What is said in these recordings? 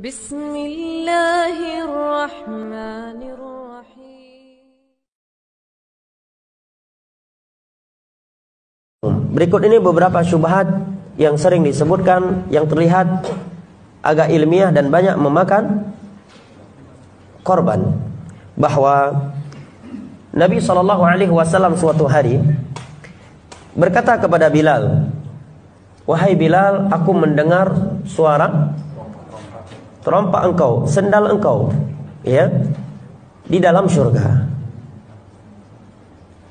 Bismillahirrahmanirrahim. Berikut ini beberapa syubhat yang sering disebutkan, yang terlihat agak ilmiah dan banyak memakan korban. Bahwa Nabi SAW suatu hari berkata kepada Bilal, "Wahai Bilal, aku mendengar suara terompak engkau, sendal engkau, ya, di dalam surga.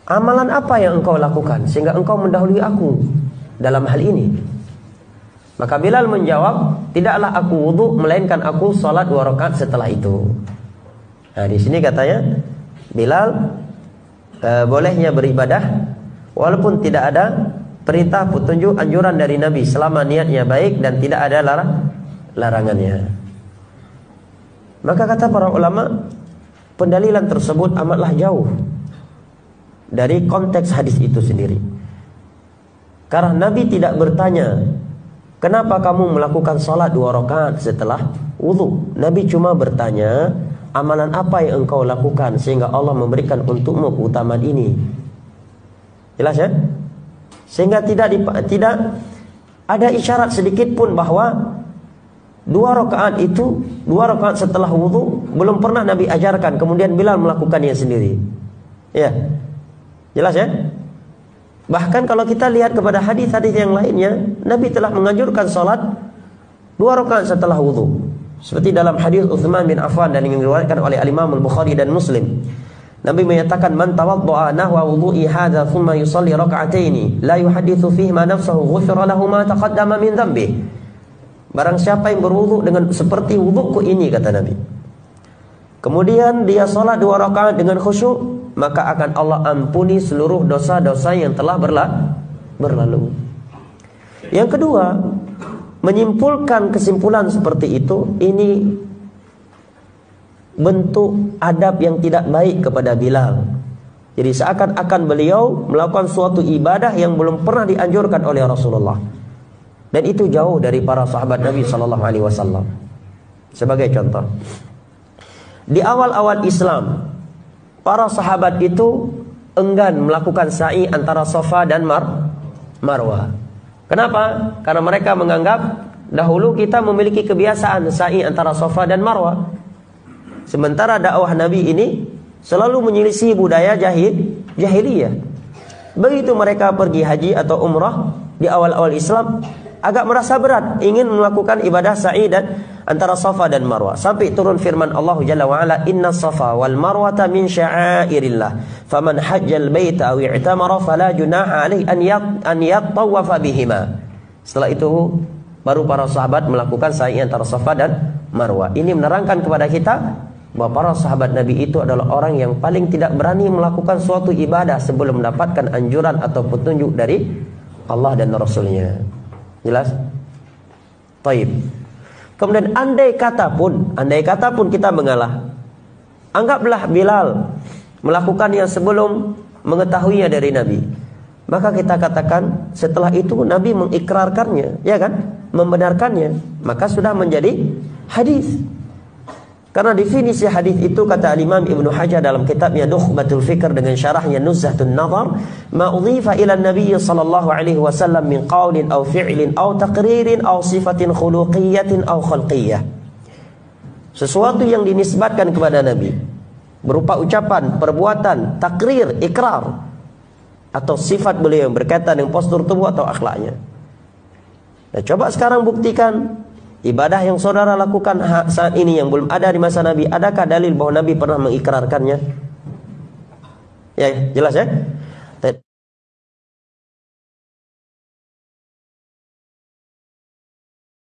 Amalan apa yang engkau lakukan sehingga engkau mendahului aku dalam hal ini?" Maka Bilal menjawab, "Tidaklah aku wudu, melainkan aku salat 2 rakaat setelah itu." Nah, di sini katanya Bilal bolehnya beribadah walaupun tidak ada perintah, petunjuk, anjuran dari Nabi, selama niatnya baik dan tidak ada larangannya. Maka kata para ulama, pendalilan tersebut amatlah jauh dari konteks hadis itu sendiri. Karena Nabi tidak bertanya, "Kenapa kamu melakukan salat 2 rakaat setelah wudu?" Nabi cuma bertanya, "Amalan apa yang engkau lakukan sehingga Allah memberikan untukmu keutamaan ini?" Jelas ya? Sehingga tidak ada isyarat sedikit pun bahwa 2 rakaat itu, 2 rakaat setelah wudu belum pernah Nabi ajarkan, kemudian Bilal melakukannya sendiri. Ya, jelas ya? Bahkan kalau kita lihat kepada hadis-hadis yang lainnya, Nabi telah menganjurkan salat 2 rakaat setelah wudu. Seperti dalam hadis Utsman bin Affan dan yang diriwayatkan oleh Al-Imam Al-Bukhari dan Muslim. Nabi menyatakan, "Man tawadda'a nahwa wudu'i hadza thumma yusalli raka'ataini la yuhadditsu fihi ma nafsuhu ghufira lahu ma taqaddama min dhanbi." Barang siapa yang berwudu dengan seperti wuduku ini, kata Nabi, kemudian dia salat 2 rakaat dengan khusyuk, maka akan Allah ampuni seluruh dosa-dosa yang telah berlalu. Yang kedua, menyimpulkan kesimpulan seperti itu, ini bentuk adab yang tidak baik kepada Bilal. Jadi seakan-akan beliau melakukan suatu ibadah yang belum pernah dianjurkan oleh Rasulullah. Dan itu jauh dari para sahabat Nabi SAW. Sebagai contoh, di awal-awal Islam, para sahabat itu enggan melakukan sa'i antara Safa dan Marwah. Kenapa? Karena mereka menganggap dahulu kita memiliki kebiasaan sa'i antara Safa dan Marwah. Sementara dakwah Nabi ini selalu menyelisih budaya jahiliyah. Begitu mereka pergi haji atau umrah di awal-awal Islam, agak merasa berat ingin melakukan ibadah sa'i dan antara Safa dan Marwah, sampai turun firman Allah Jalla wa Ala, "Inna Safa wal Marwata min sya'airillah, faman hajjal baita aw i'tamara fala junaha alaihi an yattawafa bihima." Setelah itu baru para sahabat melakukan sa'i antara Safa dan Marwah. Ini menerangkan kepada kita bahwa para sahabat Nabi itu adalah orang yang paling tidak berani melakukan suatu ibadah sebelum mendapatkan anjuran atau petunjuk dari Allah dan Rasulnya. Jelas? Taib. Kemudian andai kata pun kita mengalah, anggaplah Bilal melakukannya sebelum mengetahuinya dari Nabi, maka kita katakan setelah itu Nabi mengikrarkannya, ya kan, membenarkannya, maka sudah menjadi hadis. Karena definisi hadis itu, kata Imam Ibnu Hajar dalam kitabnya Nukhbatul Fikr dengan syarahnya Nuzhatun Nazar, ma udhifa ila Nabi sallallahu alaihi wasallam min qaulin aw fi'lin aw taqririn aw sifatin khuluqiyatin aw khalqiyyah. Sesuatu yang dinisbatkan kepada Nabi berupa ucapan, perbuatan, takrir, ikrar, atau sifat beliau yang berkaitan dengan postur tubuh atau akhlaknya. Nah, coba sekarang buktikan ibadah yang saudara lakukan saat ini yang belum ada di masa Nabi, adakah dalil bahwa Nabi pernah mengikrarkannya? Ya, jelas ya?